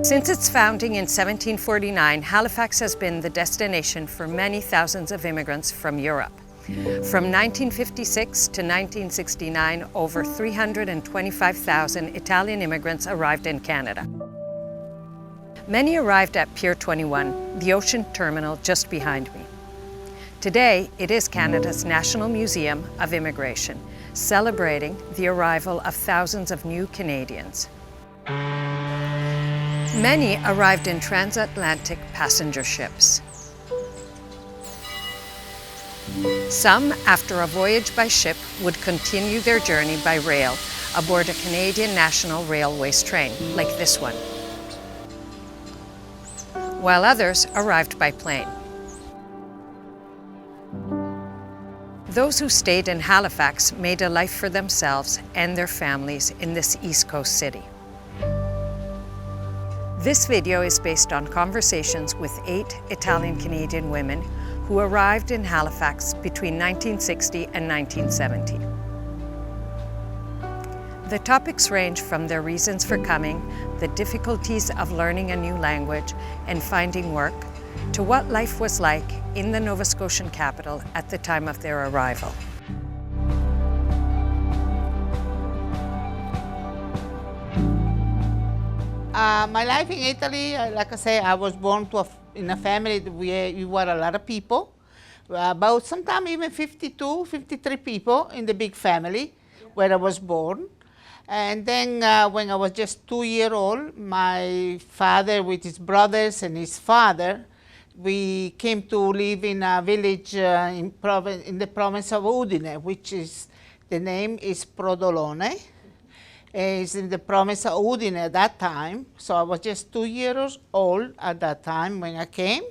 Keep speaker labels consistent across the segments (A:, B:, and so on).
A: Since its founding in 1749, Halifax has been the destination for many thousands of immigrants from Europe. From 1956 to 1969, over 325,000 Italian immigrants arrived in Canada. Many arrived at Pier 21, the ocean terminal just behind me. Today, it is Canada's National Museum of Immigration, celebrating the arrival of thousands of new Canadians. Many arrived in transatlantic passenger ships. Some, after a voyage by ship, would continue their journey by rail aboard a Canadian National Railways train, like this one, while others arrived by plane. Those who stayed in Halifax made a life for themselves and their families in this East Coast city. This video is based on conversations with 8 Italian-Canadian women who arrived in Halifax between 1960 and 1970. The topics range from their reasons for coming, the difficulties of learning a new language and finding work, to what life was like in the Nova Scotian capital at the time of their arrival.
B: My life in Italy, like I say, I was born in a family that we were a lot of people, about sometimes even 52, 53 people in the big family where I was born. And then when I was just 2 years old, my father with his brothers and his father, we came to live in a village in the province of Udine, which is, the name is Prodolone. It's in the province of Udine at that time. So I was just 2 years old at that time when I came.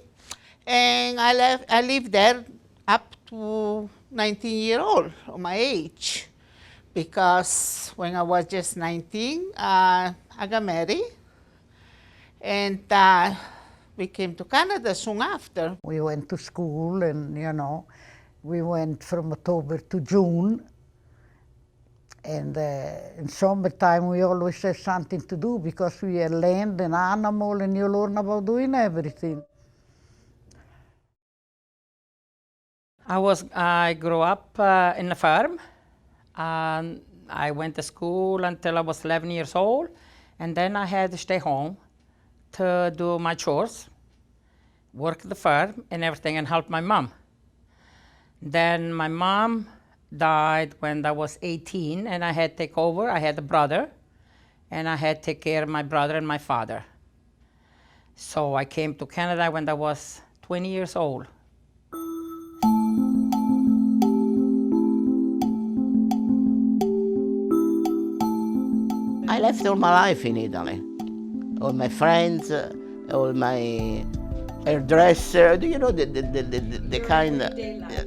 B: And I lived there up to 19 years old, of my age. Because when I was just 19, I got married. And we came to Canada soon after.
C: We went to school and, we went from October to June. And in summertime we always have something to do because we have land and animal and you learn about doing everything.
D: I grew up in a farm. I went to school until I was 11 years old, and then I had to stay home to do my chores, work the farm and everything, and help my mom. Then my mom died when I was 18, and I had to take over. I had a brother, and I had to take care of my brother and my father. So I came to Canada when I was 20 years old.
B: I left all my life in Italy. All my friends, all my hairdresser, do you know the kind of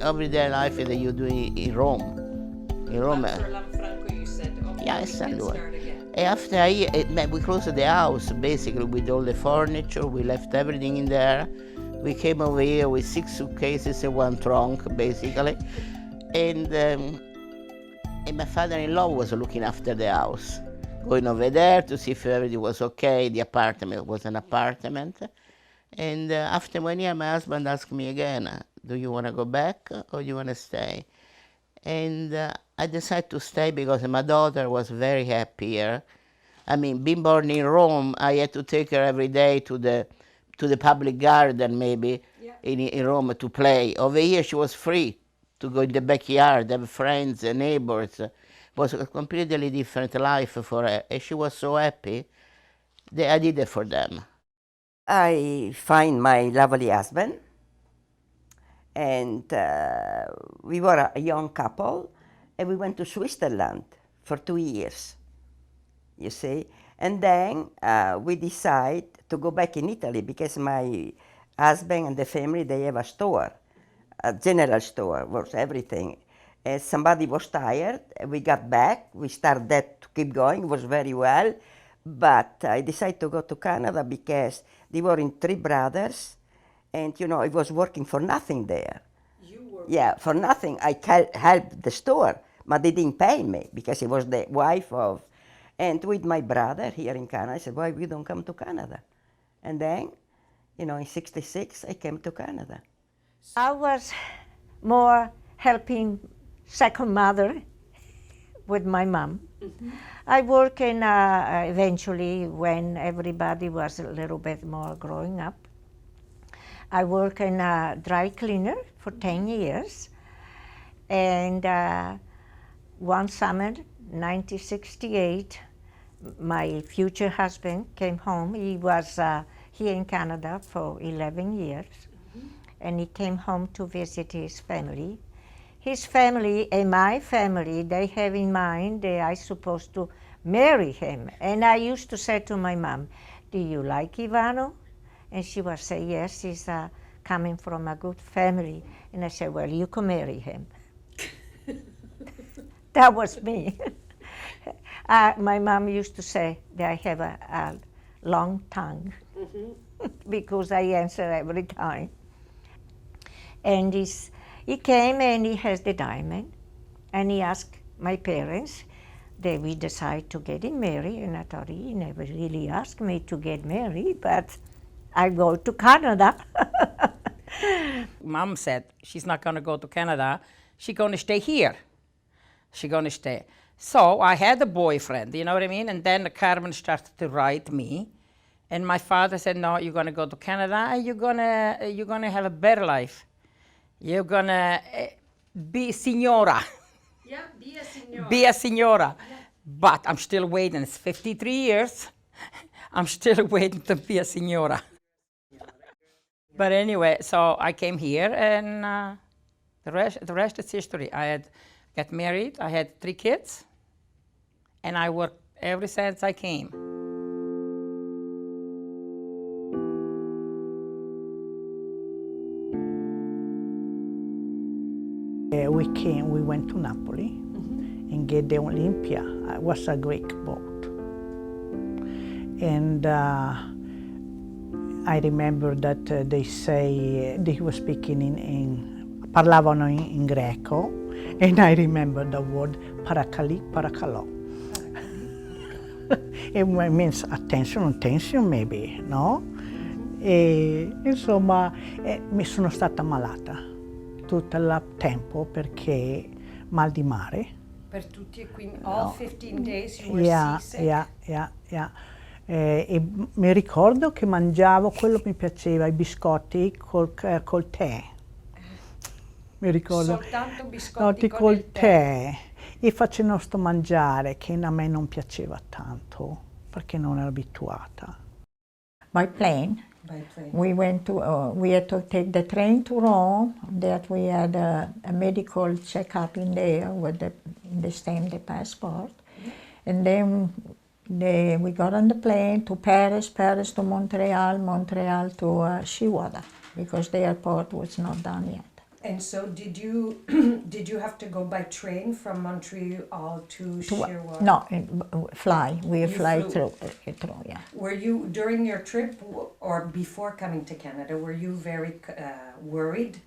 B: everyday life that you do in Rome? In Rome.
A: After Lanfranco, you said, okay,
B: yes,
A: we can start again.
B: After we closed the house, basically with all the furniture, we left everything in there. We came over here with 6 suitcases and 1 trunk, basically. And my father-in-law was looking after the house, going over there to see if everything was okay. The apartment was an apartment. And after 1 year, my husband asked me again, do you want to go back or do you want to stay? And I decided to stay because my daughter was very happy here. I mean, being born in Rome, I had to take her every day to the public garden, maybe, in Rome to play. Over here, she was free to go in the backyard, have friends and neighbors. It was a completely different life for her. And she was so happy that I did it for them.
E: I find my lovely husband, and we were a young couple, and we went to Switzerland for 2 years, you see. And then we decide to go back in Italy because my husband and the family, they have a store, a general store, was everything. And somebody was tired, we got back, we started that to keep going, it was very well. But I decided to go to Canada because they were in 3 brothers, and I was working for nothing there.
A: You were?
E: Yeah, for nothing. I helped the store, but they didn't pay me because it was the wife of. And with my brother here in Canada, I said, why we don't come to Canada? And then, in '66, I came to Canada.
F: I was more helping second mother with my mom. I work in, eventually, when everybody was a little bit more growing up, I work in a dry cleaner for 10 years. And one summer, 1968, my future husband came home. He was here in Canada for 11 years. And he came home to visit his family. His family and my family, they have in mind that I'm supposed to marry him. And I used to say to my mom, do you like Ivano? And she would say, yes, he's coming from a good family. And I said, well, you can marry him. That was me. My mom used to say that I have a long tongue because I answer every time. And he came and he has the diamond, and he asked my parents that we decide to get him married, and I thought he never really asked me to get married, but I go to Canada.
D: Mom said she's not going to go to Canada, she's going to stay here. She's going to stay. So I had a boyfriend, you know what I mean? And then Carmen started to write me. And my father said, no, you're going to go to Canada and you're going to have a better life. You're going to be signora.
A: Yeah, be a signora.
D: Be a signora. Yeah. But I'm still waiting. It's 53 years. I'm still waiting to be a signora. But anyway, so I came here, and the rest is history. I got married. I had 3 kids. And I worked ever since I came.
C: We went to Napoli and get the Olympia. It was a Greek boat. And I remember that they say, they were speaking parlavano in greco, and I remember the word parakalò. It means attention maybe, no? E insomma mi sono stata malata tutto il tempo perché mal di mare.
A: Per tutti e quindi all 15 days you were seasick?
C: Yeah. E mi ricordo che mangiavo quello che mi piaceva, i biscotti col tè. Mi ricordo.
A: Soltanto biscotti con
C: col
A: il tè.
C: E facevano sto mangiare che a me non piaceva tanto perché non ero abituata.
F: By plane. We had to take the train to Rome. That we had a medical checkup in there with the stamp, the passport, and then we got on the plane to Paris to Montreal to Shearwater because the airport was not done yet.
A: And so did you have to go by train from Montreal to Shearwater?
F: No, fly. We fly
A: flew.
F: through, yeah.
A: Were you, during your trip or before coming to Canada, were you very worried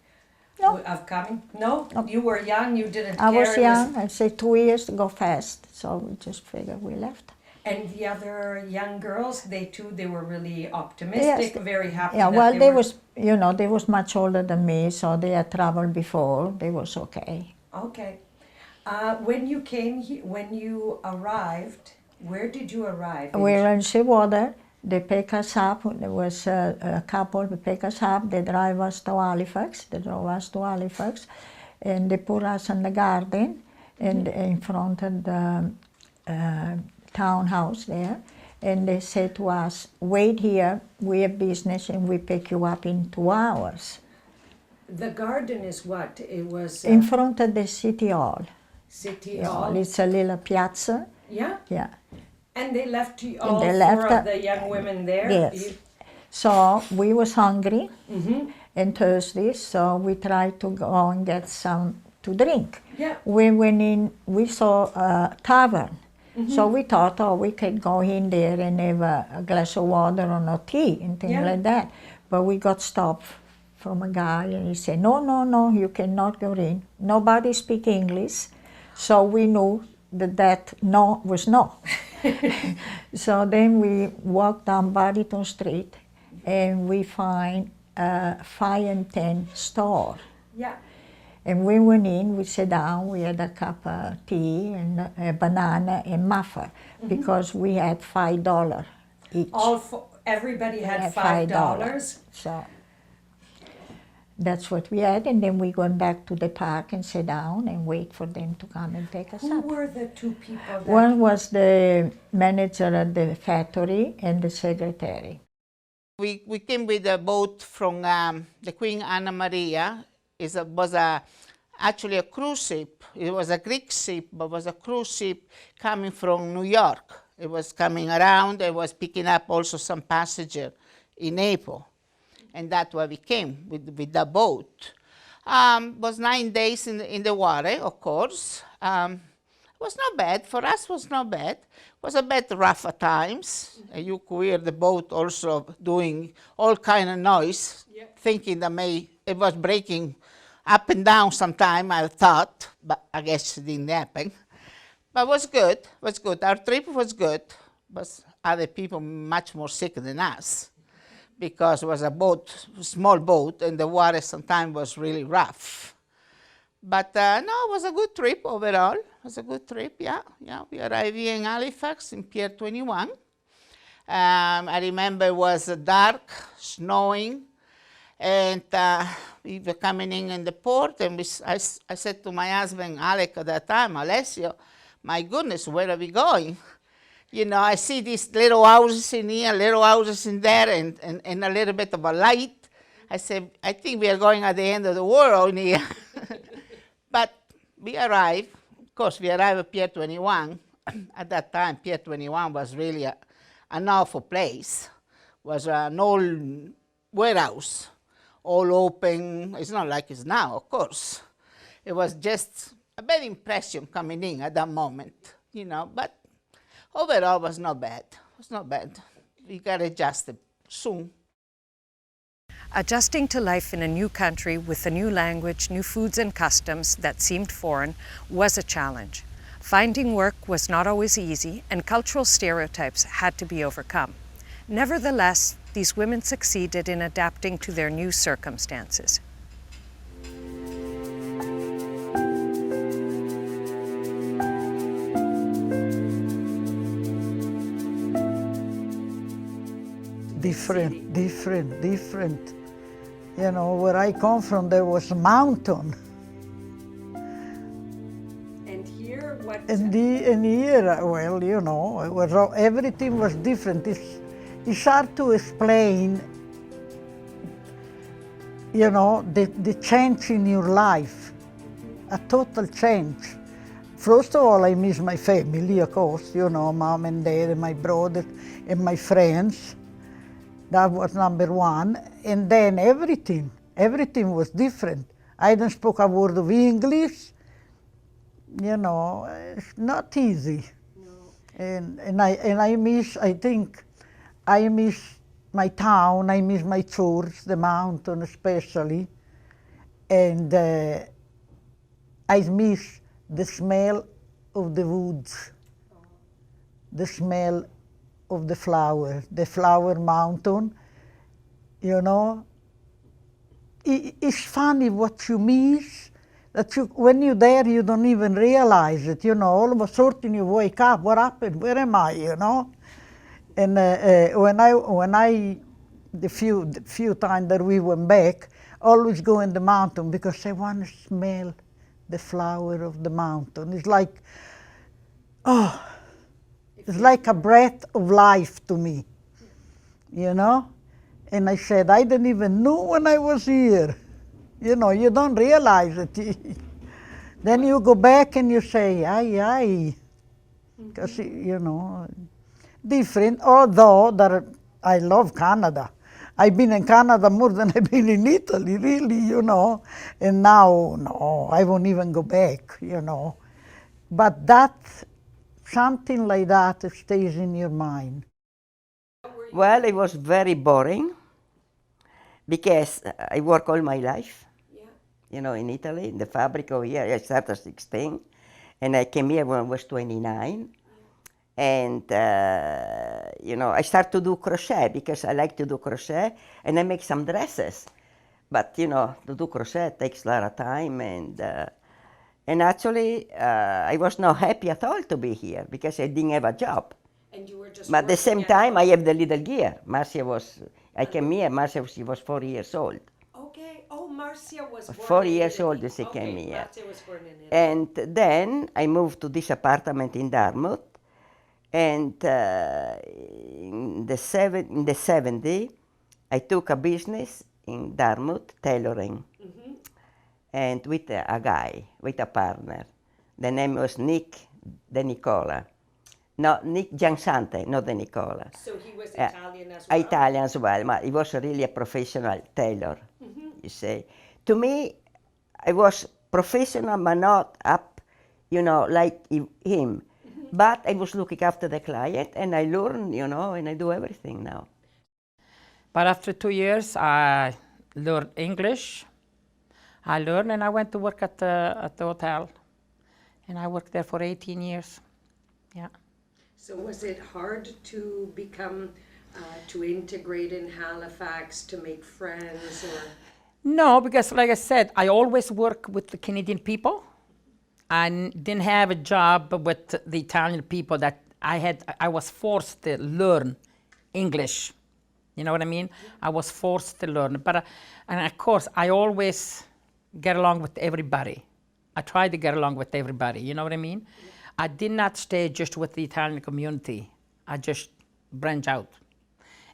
A: of coming? No? You were young, you didn't care?
F: I was young, I said 2 years to go fast, so we just figured we left.
A: And the other young girls, they were really optimistic, very happy.
F: Yeah, well, they was much older than me, so they had traveled before. They was okay.
A: Okay. When you came here, when you arrived, where did you arrive?
F: We were in Shearwater. They pick us up. There was a couple who pick us up. They drive us to Halifax. And they put us in the garden, and in front of the townhouse there, and they said to us, wait here, we have business and we pick you up in 2 hours.
A: The garden is what? It was...
F: in front of the City Hall.
A: City Hall?
F: It's a little piazza.
A: Yeah?
F: Yeah.
A: And they left you all
F: they
A: four of the young women there?
F: Yes. So we was hungry and thirsty, so we tried to go and get some to drink.
A: Yeah.
F: We went in, we saw a tavern. So we thought, we could go in there and have a glass of water or no tea and things like that. But we got stopped from a guy and he said, no, you cannot go in. Nobody speak English. So we knew that no was no. So then we walked down Barrington Street and we find a 5 and 10 store.
A: Yeah.
F: And we went in, we sat down, we had a cup of tea and a banana and muffin because we had $5 each.
A: Everybody had
F: had
A: $5.
F: So that's what we had, and then we went back to the park and sit down and wait for them to come and take us
A: Who
F: up.
A: were the two people that
F: One was the manager at the factory and the secretary.
B: We came with a boat from the Queen Anna Maria. Actually a cruise ship. It was a Greek ship, but was a cruise ship coming from New York. It was coming around. It was picking up also some passenger in Naples. And that's why we came with the boat. Was 9 days in the water, of course. Was not bad. For us, was not bad. Was a bit rough at times. You could hear the boat also doing all kind of noise, thinking that it was breaking up and down sometime, I thought, but I guess it didn't happen. But was good, was good. Our trip was good, but other people much more sick than us because it was a boat, small boat, and the water sometimes was really rough. But no, it was a good trip overall. It was a good trip, yeah. We arrived here in Halifax in Pier 21. I remember it was dark, snowing, and we were coming in the port, and I said to my husband, Alec, at that time, Alessio, my goodness, where are we going? You know, I see these little houses in here, little houses in there, and a little bit of a light. I said, I think we are going at the end of the world in here. But we arrived. Of course, we arrived at Pier 21. At that time, Pier 21 was really an awful place. It was an old warehouse, all open. It's not like it's now, of course. It was just a bad impression coming in at that moment, you know. But overall, it was not bad. It was not bad. We got adjusted soon.
A: Adjusting to life in a new country with a new language, new foods and customs that seemed foreign was a challenge. Finding work was not always easy, and cultural stereotypes had to be overcome. Nevertheless, these women succeeded in adapting to their new circumstances.
C: Different. You know, where I come from, there was a mountain.
A: And here, what?
C: And here, well, you know, everything was different. It's hard to explain, you know, the change in your life, a total change. First of all, I miss my family, of course, you know, mom and dad and my brother and my friends. That was number one. And then everything was different. I didn't speak a word of English. You know, it's not easy. No. And I miss my town, I miss my church, the mountain especially. And I miss the smell of the woods, the smell of the flower mountain, you know. It's funny what you miss, that when you're there you don't even realize it, you know. All of a sudden you wake up, what happened, where am I, you know? And the few times that we went back, always go in the mountain because I want to smell the flower of the mountain. It's like, oh, it's like a breath of life to me, you know? And I said, I didn't even know when I was here. You know, you don't realize it. Then you go back and you say, aye. Because, you know, different, although that I love Canada. I've been in Canada more than I've been in Italy, really, you know. And now, no, I won't even go back, you know. But something like that stays in your mind.
E: Well, it was very boring because I work all my life. You know, in Italy, in the fabric over here. I started at 16, and I came here when I was 29. And, you know, I start to do crochet because I like to do crochet, and I make some dresses. But, you know, to do crochet takes a lot of time, and actually, I was not happy at all to be here because I didn't have a job.
A: And you were just
E: But at the
A: working
E: same
A: at
E: time, I
A: home.
E: have the little gear. Marcia was, I came here, Marcia, she was 4 years old.
A: Okay. Oh, Marcia was born
E: 4
A: in
E: years
A: Italy.
E: old when she came
A: Okay,
E: here.
A: Marcia was born in Italy.
E: And then I moved to this apartment in Dartmouth, and in the 70s, I took a business in Dartmouth, tailoring, and with a guy, with a partner. The name was Nick De Nicola. No, Nick Giansante, not De Nicola.
A: So he was Italian as well?
E: Italian as well, but he was really a professional tailor, you see. To me, I was professional, but not up, you know, like him. But I was looking after the client, and I learned, you know, and I do everything now.
D: But after 2 years, I learned English. I learned, and I went to work at the hotel. And I worked there for 18 years. Yeah.
A: So was it hard to become, to integrate in Halifax, to make friends, or?
D: No, because like I said, I always work with the Canadian people. I didn't have a job with the Italian people that I was forced to learn English. You know what I mean? I was forced to learn. But, and of course, I always get along with everybody. I try to get along with everybody, you know what I mean? I did not stay just with the Italian community. I just branched out.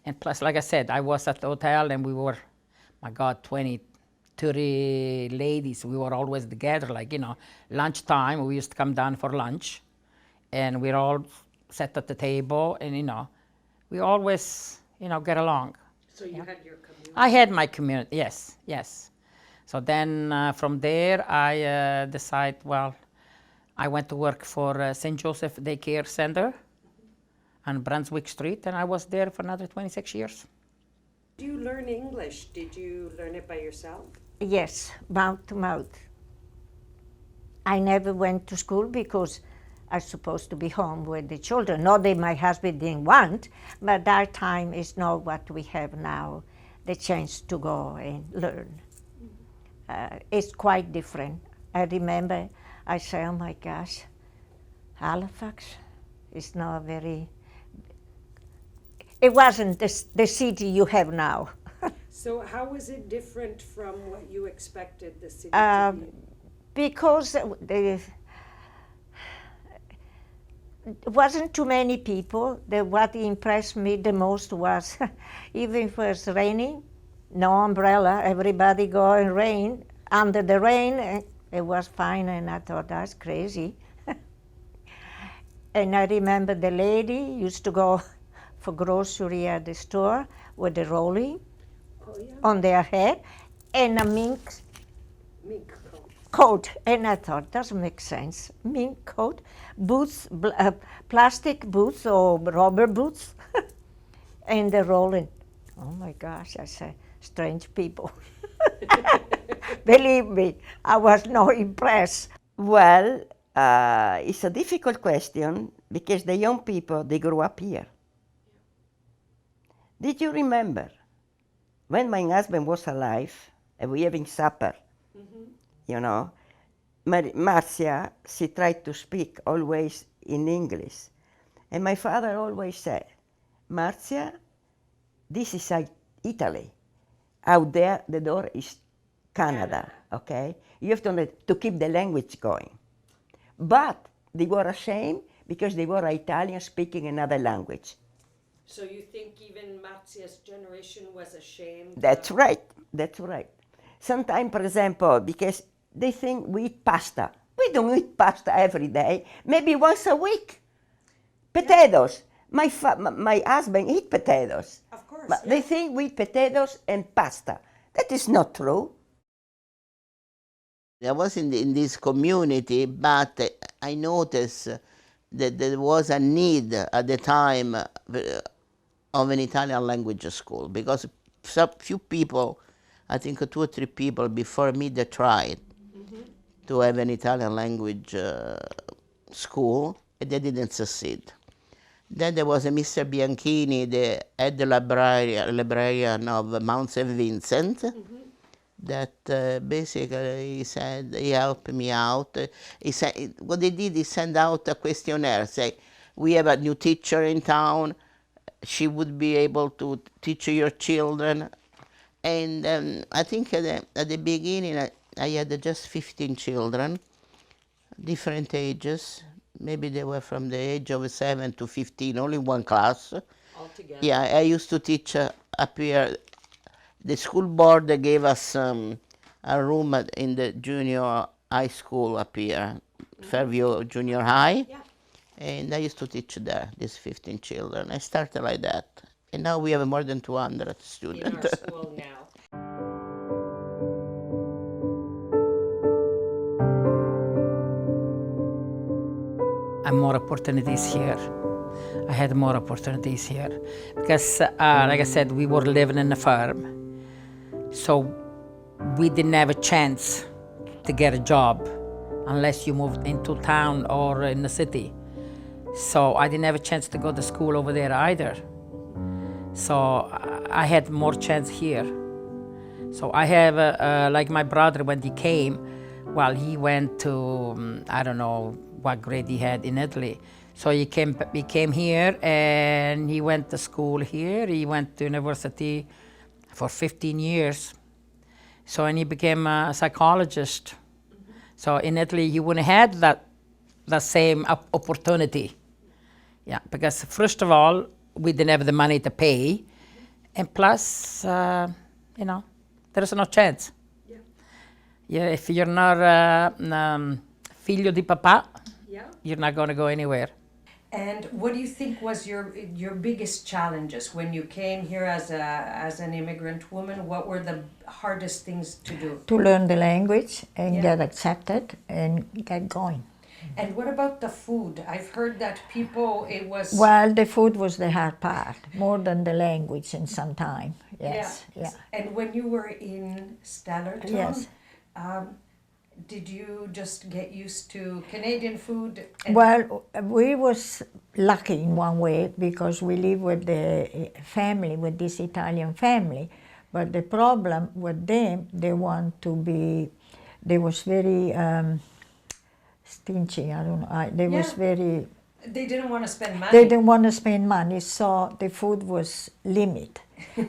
D: And plus, like I said, I was at the hotel and we were, my God, 20, 30 ladies. We were always together, like, you know, lunchtime, we used to come down for lunch. And we're all sat at the table and, you know, we always, you know, get along.
A: So you had your community?
D: I had my community, yes, yes. So then from there, I decided, well, I went to work for St. Joseph Daycare Center on Brunswick Street, and I was there for another 26 years.
A: Did you learn English? Did you learn it by yourself?
F: Yes, mouth to mouth. I never went to school because I was supposed to be home with the children. Not that my husband didn't want, but that time is not what we have now, the chance to go and learn. It's quite different. I remember I say, oh my gosh, Halifax is not very, it wasn't the city you have now.
A: So how was it different from what you expected the city to be?
F: Because there wasn't too many people. What impressed me the most was, even if it was raining, no umbrella, everybody go in rain, under the rain, it was fine, and I thought, that's crazy. And I remember the lady used to go for grocery at the store with the rolling on their head and a mink coat. And I thought, doesn't make sense. Mink coat, boots, plastic boots or rubber boots, and the rolling. Oh my gosh, I said, strange people. Believe me, I was not impressed.
E: Well, it's a difficult question because the young people, they grew up here. Did you remember when my husband was alive and we having supper, you know, Marcia, she tried to speak always in English. And my father always said, Marcia, this is Italy. Out there, the door is Canada, okay? You have to keep the language going. But they were ashamed because they were Italian speaking another language.
A: So you think even Marzia's generation was ashamed?
E: That's right, that's right. Sometimes, for example, because they think we eat pasta. We don't eat pasta every day, maybe once a week. Potatoes. My husband eats potatoes.
A: Of course.
E: But they think we eat potatoes and pasta. That is not true.
B: I was in this community, but I noticed that there was a need at the time of an Italian language school, because some few people, I think 2 or 3 people before me, they tried to have an Italian language school, and they didn't succeed. Then there was a Mr. Bianchini, the head librarian of Mount St. Vincent, that basically he said he helped me out. He said what they did is send out a questionnaire, say we have a new teacher in town. She would be able to teach your children. And I think at the beginning I had just 15 children, different ages. Maybe they were from the age of 7 to 15, only one class.
A: Altogether.
B: Yeah, I used to teach up here. The school board gave us a room in the junior high school up here, Fairview Junior High.
A: Yeah.
B: And I used to teach there, these 15 children. I started like that. And now we have more than 200
A: In
B: students.
A: our school now.
D: And more opportunities here. I had more opportunities here because, like I said, we were living in a farm, so we didn't have a chance to get a job unless you moved into town or in the city. So I didn't have a chance to go to school over there either. So I had more chance here. So I have, like my brother, when he came, well, he went to, I don't know what grade he had in Italy. So he came here and he went to school here. He went to university for 15 years. So, and he became a psychologist. So in Italy, he wouldn't have had that same opportunity. Yeah, because first of all, we didn't have the money to pay. And plus, you know, there's no chance. Yeah, if you're not figlio di papà, you're not going to go anywhere.
A: And what do you think was your biggest challenges when you came here as an immigrant woman? What were the hardest things to do?
F: To learn the language and
A: Yeah.
F: get accepted and get going.
A: And what about the food? I've heard that people, it was...
F: Well, the food was the hard part, more than the language in some time. Yes, yeah.
A: And when you were in Stellarton,
F: Yes.
A: Did you just get used to Canadian food? And
F: Well, we was lucky in one way because we live with the family, with this Italian family. But the problem with them, they want to be, they was very stingy, I don't know, they was
A: Yeah.
F: very,
A: they didn't want to spend money.
F: they didn't want to spend money, so the food was limited.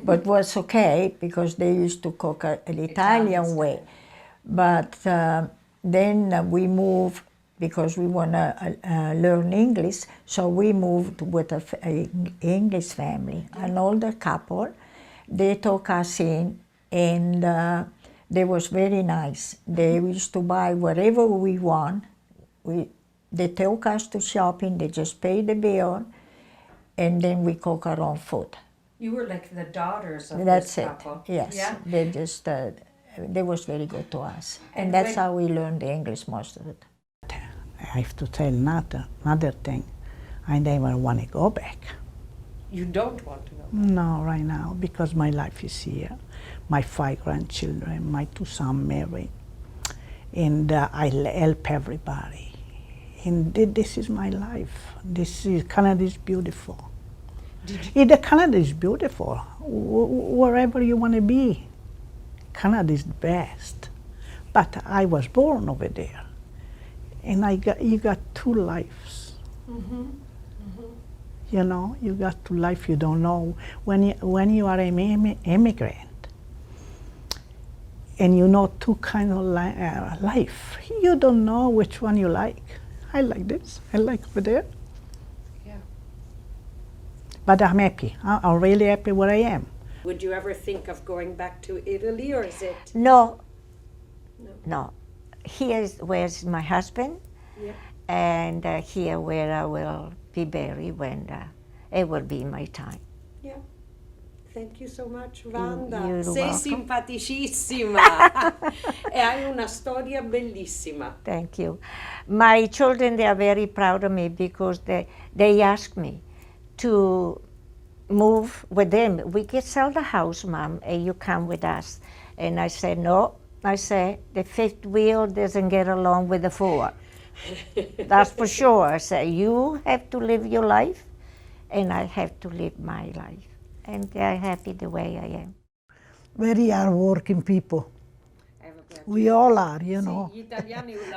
F: But was okay because they used to cook an Italian way. But then we moved because we want to learn English, so we moved with an English family, an older couple. They took us in, and they was very nice. They used to buy whatever we want. They took us to shopping, they just paid the bill, and then we cook our own food.
A: You were like the daughters of
F: That's
A: this
F: it,
A: couple.
F: yes.
A: Yeah?
F: They just, they was very good to us.
A: And
F: And that's
A: when-
F: how we learned the English most of it.
C: I have to tell another thing. I never want to go back.
A: You don't want to go.
C: No, right now, because my life is here. My 5 grandchildren, my 2 sons married, and I help everybody. And this is my life. Canada is beautiful. Canada is beautiful. Wherever you want to be, Canada is the best. But I was born over there, and you got 2 lives. You know, you got 2 life. You don't know when you are an immigrant, and you know 2 kind of life. You don't know which one you like. I like this. I like over there.
A: Yeah.
C: But I'm happy. I'm really happy where I am.
A: Would you ever think of going back to Italy, or is it?
F: No. Here is where's my husband,
A: Yeah.
F: and here where I will be buried when it will be my time.
A: Yeah. Thank you so much, Wanda.
F: You're
A: Sei
F: welcome.
A: simpaticissima e hai una storia bellissima.
F: Thank you. My children, they are very proud of me because they ask me to move with them. We can sell the house, Mom, and you come with us. And I said, no. I said, the 5th wheel doesn't get along with the 4. That's for sure. I said, you have to live your life, and I have to live my life. And I'm happy the way I am.
C: Very hard-working people. We all are, you know.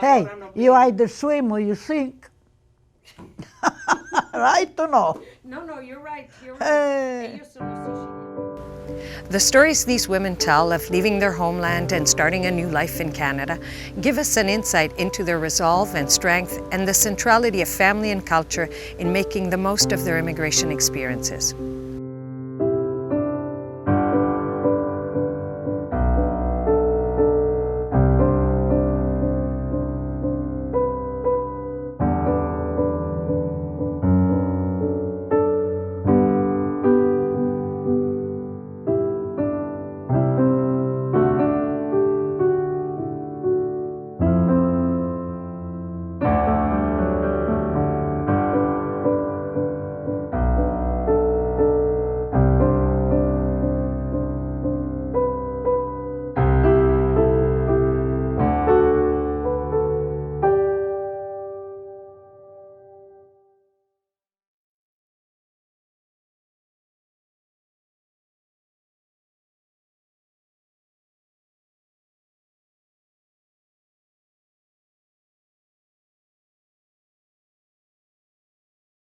C: Hey, you either swim or you sink. Right or no?
A: No, you're right.
C: Hey.
A: The stories these women tell of leaving their homeland and starting a new life in Canada give us an insight into their resolve and strength and the centrality of family and culture in making the most of their immigration experiences.